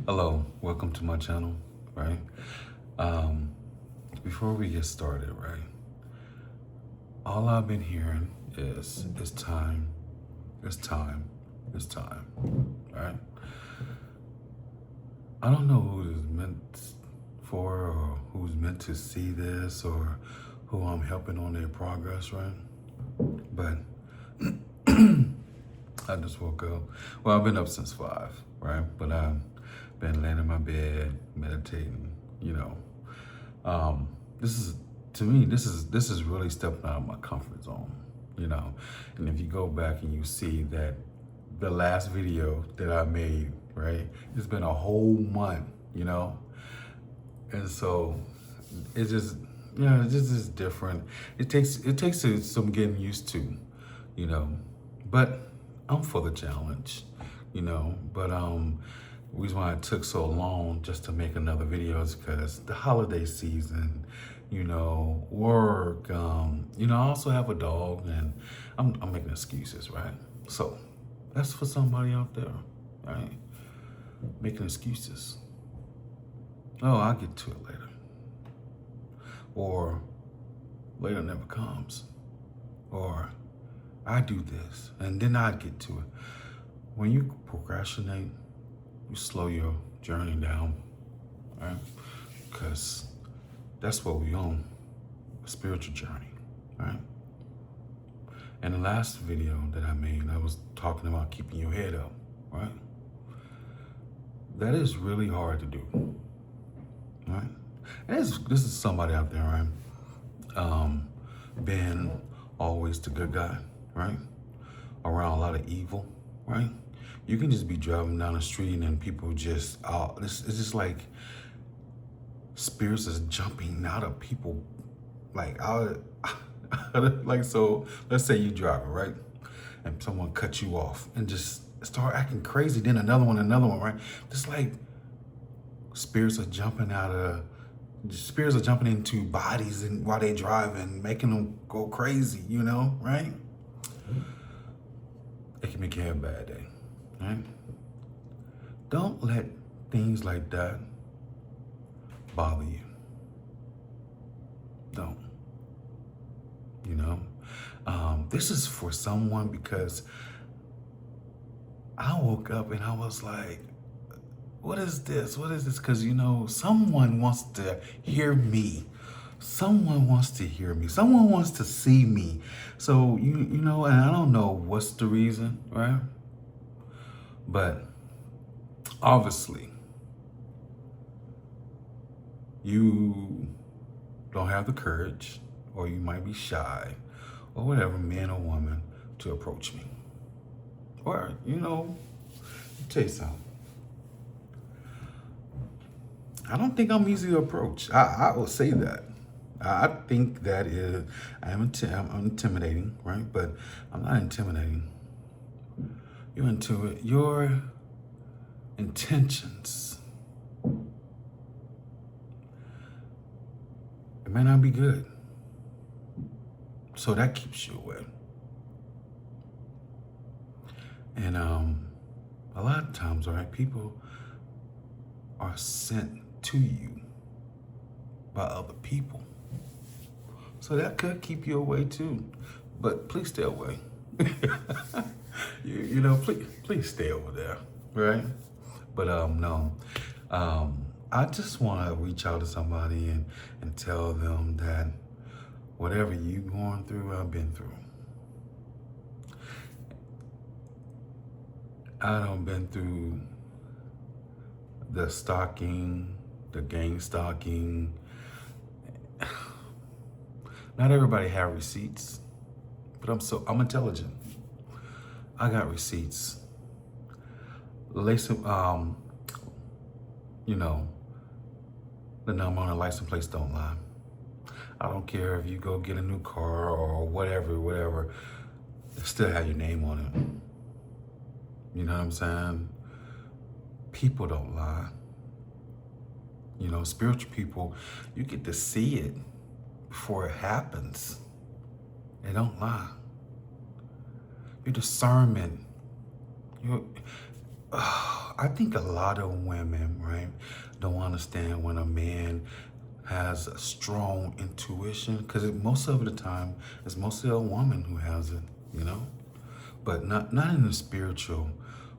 Hello, welcome to my channel, right? Um, Before we get started, right? All I've been hearing is it's time, it's time, it's time, right? I don't know who is meant for or who's meant to see this or who I'm helping on their progress, right? But I just woke up. Well, I've been up since 5, right? But I've been laying in my bed, meditating, you know. This is to me, this is really stepping out of my comfort zone, you know. And if you go back and you see that the last video that I made, right? It's been a whole month, you know. And so it just it's just different. It takes some getting used to, you know. But I'm for the challenge, you know. But the reason why it took so long just to make another video is because the holiday season, you know, work. I also have a dog, and I'm making excuses, right? So that's for somebody out there, right? Making excuses. Oh, I'll get to it later, or later never comes, or I do this and then I get to it. When you procrastinate, you slow your journey down, right? Because that's what we own, a spiritual journey, right? In the last video that I made, I was talking about keeping your head up, right? That is really hard to do, right? And this is somebody out there, right? Being always the good guy, right? Around a lot of evil, right? You can just be driving down the street and people just, it's just like spirits is jumping out of people, like out like, so let's say you driving, right? And someone cut you off and just start acting crazy, then another one, right? Just like spirits are jumping out of, spirits are jumping into bodies and while they driving, making them go crazy, you know, right? It can make you have a bad day, right? Don't let things like that bother you. Don't, you know? This is for someone because I woke up and I was like, what is this? What is this? Because, you know, someone wants to hear me. Someone wants to hear me. Someone wants to see me. So, you know, and I don't know what's the reason, right? But obviously, you don't have the courage, or you might be shy, or whatever, man or woman, to approach me. Or, you know, tell you something. I don't think I'm easy to approach. I will say that. I think that is, I'm intimidating, right? But I'm not intimidating. You're into it. Your intentions, it may not be good. So that keeps you away. And a lot of times, all right, people are sent to you by other people. So that could keep you away too. But please stay away. you know, please stay over there, right? But no. I just want to reach out to somebody and tell them that whatever you going through, I've been through. I done been through the stalking, the gang stalking. Not everybody have receipts, but I'm intelligent. I got receipts. You know, the number on the license plates don't lie. I don't care if you go get a new car or whatever, it still have your name on it. You know what I'm saying? People don't lie. You know, spiritual people, you get to see it before it happens. They don't lie. Your discernment, I I think a lot of women, right, don't understand when a man has a strong intuition, because most of the time it's mostly a woman who has it, you know, but not in the spiritual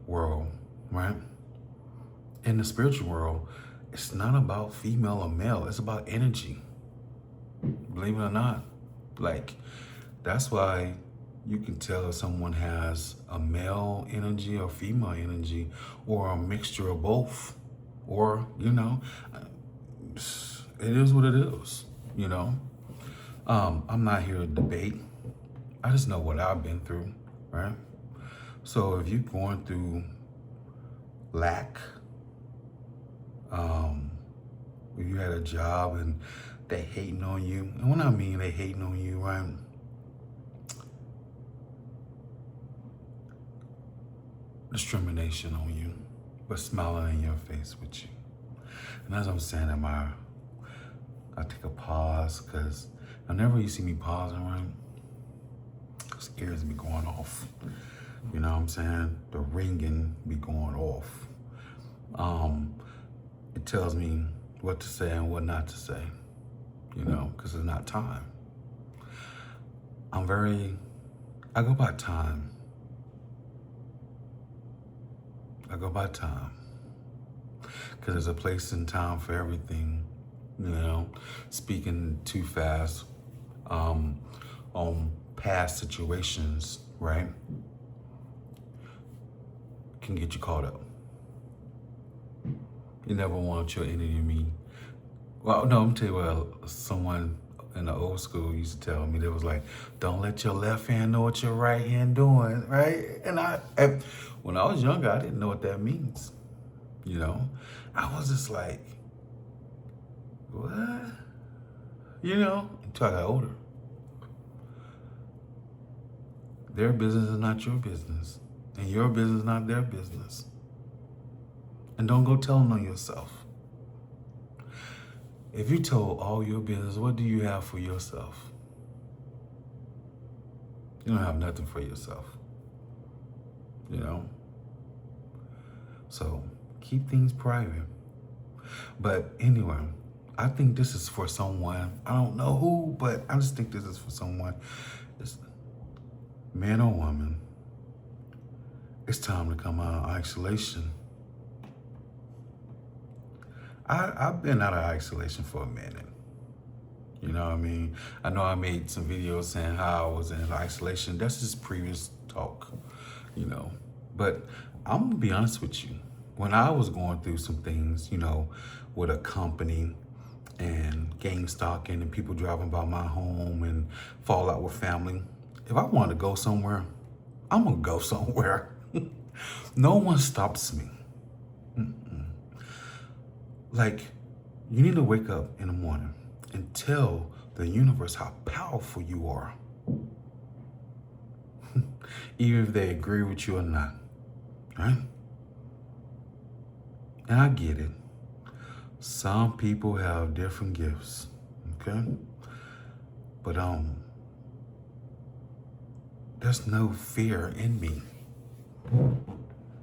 world, right? In the spiritual world, it's not about female or male. It's about energy. Believe it or not. Like, that's why you can tell if someone has a male energy or female energy or a mixture of both. Or, it is what it is, you know. I'm not here to debate. I just know what I've been through, right? So if you're going through lack, if you had a job and they hating on you, and when I mean they hating on you, right? Discrimination on you, but smiling in your face with you. And as I'm saying that, I take a pause, because whenever you see me pausing, right, ears be going off. You know what I'm saying? The ringing be going off. It tells me what to say and what not to say, you know, because it's not time. I go by time. I go by time. Because there's a place and time for everything, you know. Speaking too fast on past situations, right, can get you caught up. You never want your enemy. Well, no, I'm tell you what, someone in the old school used to tell me, they was like, don't let your left hand know what your right hand doing, right? And when I was younger, I didn't know what that means, you know? I was just like, what? You know, until I got older. Their business is not your business, and your business is not their business. And don't go telling on yourself. If you told all your business, what do you have for yourself? You don't have nothing for yourself, you know? So keep things private. But anyway, I think this is for someone. I don't know who, but I just think this is for someone. It's man or woman. It's time to come out of isolation. I've been out of isolation for a minute. You know what I mean? I know I made some videos saying how I was in isolation. That's just previous talk, you know. But I'm gonna be honest with you. When I was going through some things, you know, with a company and gang stalking and people driving by my home and fallout with family, if I want to go somewhere, I'm gonna go somewhere. No one stops me. Like, you need to wake up in the morning and tell the universe how powerful you are. Even if they agree with you or not, right? And I get it. Some people have different gifts, okay? But there's no fear in me.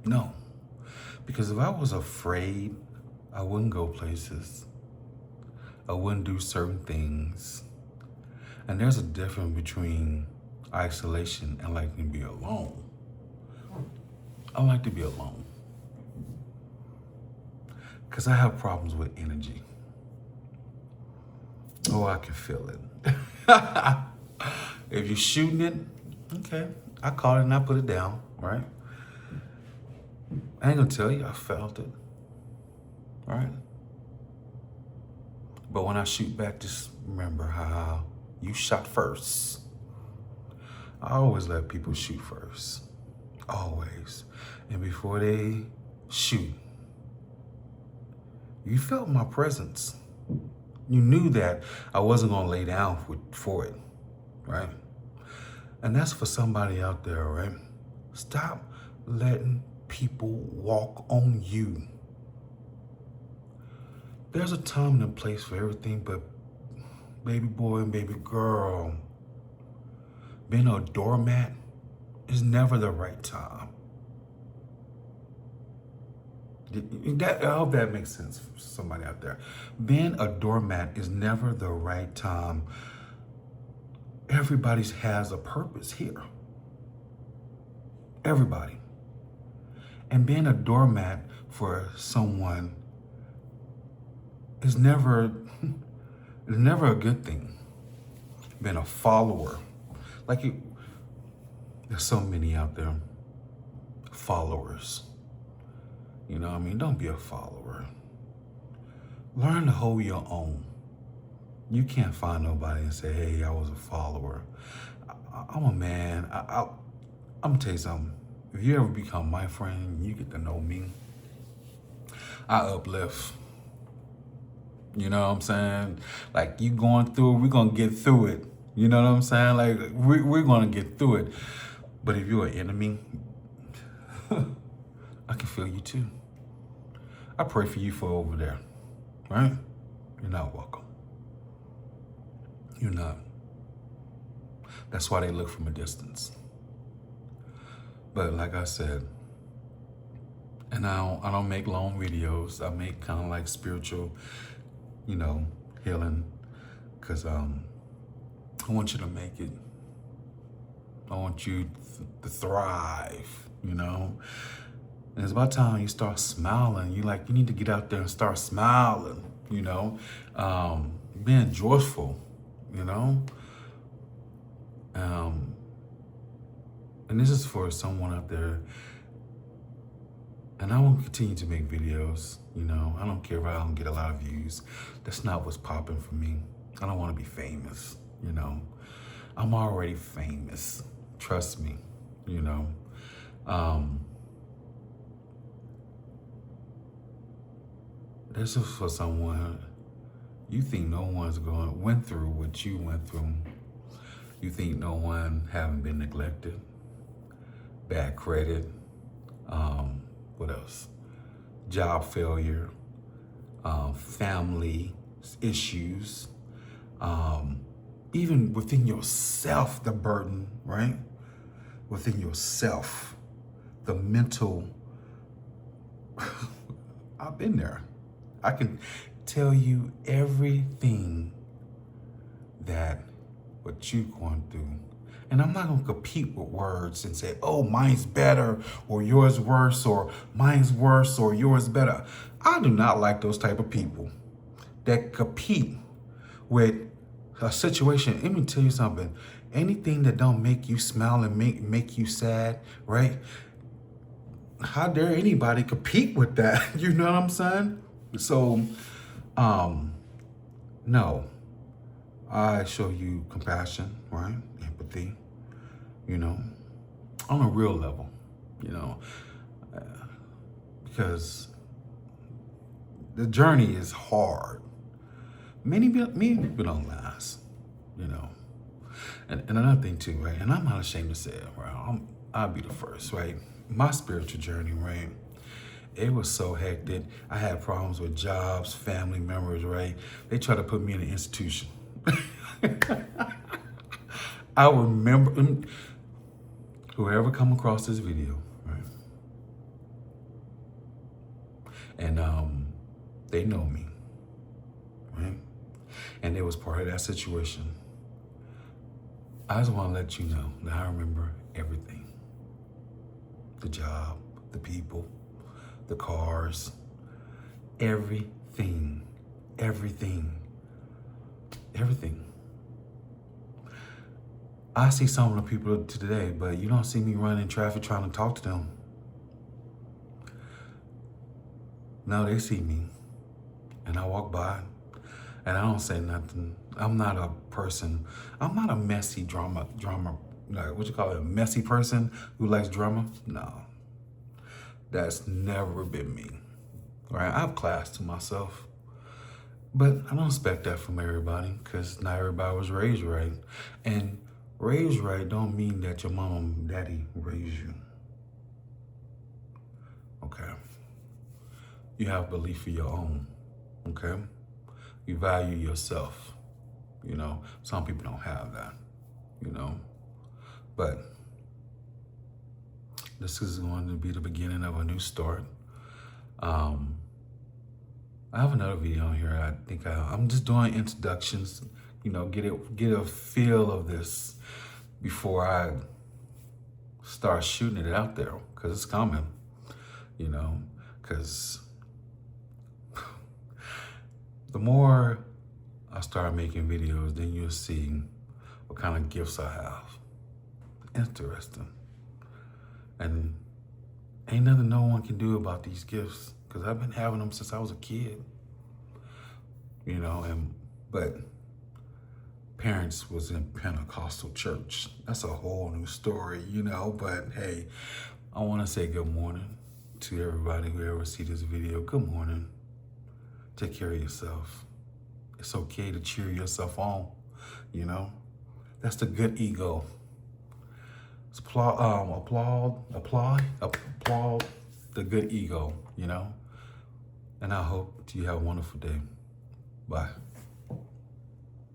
No. Because if I was afraid, I wouldn't go places. I wouldn't do certain things. And there's a difference between isolation and liking to be alone. I like to be alone. Because I have problems with energy. Oh, I can feel it. If you're shooting it, okay, I caught it and I put it down, right? I ain't gonna tell you I felt it, right? But when I shoot back, just remember how you shot first. I always let people shoot first, always. And before they shoot, you felt my presence. You knew that I wasn't gonna lay down for it, right? And that's for somebody out there, right? Stop letting people walk on you. There's a time and a place for everything, but baby boy and baby girl, being a doormat is never the right time. I hope that makes sense for somebody out there. Being a doormat is never the right time. Everybody has a purpose here. Everybody. And being a doormat for someone is never a good thing. Being a follower. There's so many out there. Followers. You know what I mean? Don't be a follower. Learn to hold your own. You can't find nobody and say, hey, I was a follower. I'm a man. I'm gonna tell you something. If you ever become my friend, you get to know me, I uplift. You know what I'm saying? Like, you going through it, we're gonna get through it. You know what I'm saying? Like, we're gonna get through it. But if you're an enemy, I can feel you too. I pray for you for over there, right? You're not welcome. You're not. That's why they look from a distance. But like I said, and I don't make long videos. I make kind of like spiritual, healing, because I want you to make it. I want you to thrive, And it's about time you start smiling. You need to get out there and start smiling, being joyful, and this is for someone out there. And I will continue to make videos, I don't care if I don't get a lot of views. That's not what's popping for me. I don't want to be famous, I'm already famous. Trust me, This is for someone, you think no one's went through what you went through. You think no one haven't been neglected, bad credit, what else? Job failure, family issues, even within yourself, the burden, right? Within yourself, the mental, I've been there. I can tell you everything that what you're going through. And I'm not gonna compete with words and say, oh, mine's better or yours worse or mine's worse or yours better. I do not like those type of people that compete with a situation. Let me tell you something. Anything that don't make you smile and make you sad, right? How dare anybody compete with that? You know what I'm saying? So, no, I show you compassion, right? Empathy, on a real level, because the journey is hard. Many people don't last, And another thing too, right? And I'm not ashamed to say it, right? I'll be the first, right? My spiritual journey, right? It was so hectic. I had problems with jobs, family members, right? They tried to put me in an institution. I remember, whoever come across this video, right? And they know me, right? And it was part of that situation. I just want to let you know that I remember everything. The job, the people, the cars, everything. I see some of the people today, but you don't see me running in traffic trying to talk to them. No, they see me, and I walk by, and I don't say nothing. I'm not a person. I'm not a messy drama. Like, what you call it? A messy person who likes drama? No, that's never been me. Right? I have class to myself, but I don't expect that from everybody because not everybody was raised right. And raised right don't mean that your mom and daddy raised you. Okay. You have belief of your own. Okay. You value yourself. Some people don't have that. But this is going to be the beginning of a new start. Um, I have another video on here. I think I'm just doing introductions, get a feel of this before I start shooting it out there, because it's coming, because the more I start making videos, then you'll see what kind of gifts I have. Interesting. And ain't nothing no one can do about these gifts, because I've been having them since I was a kid, but parents was in Pentecostal church. That's a whole new story, but hey, I want to say good morning to everybody who ever see this video. Good morning. Take care of yourself. It's okay to cheer yourself on, That's the good ego. It's applaud the good ego, And I hope you have a wonderful day. Bye.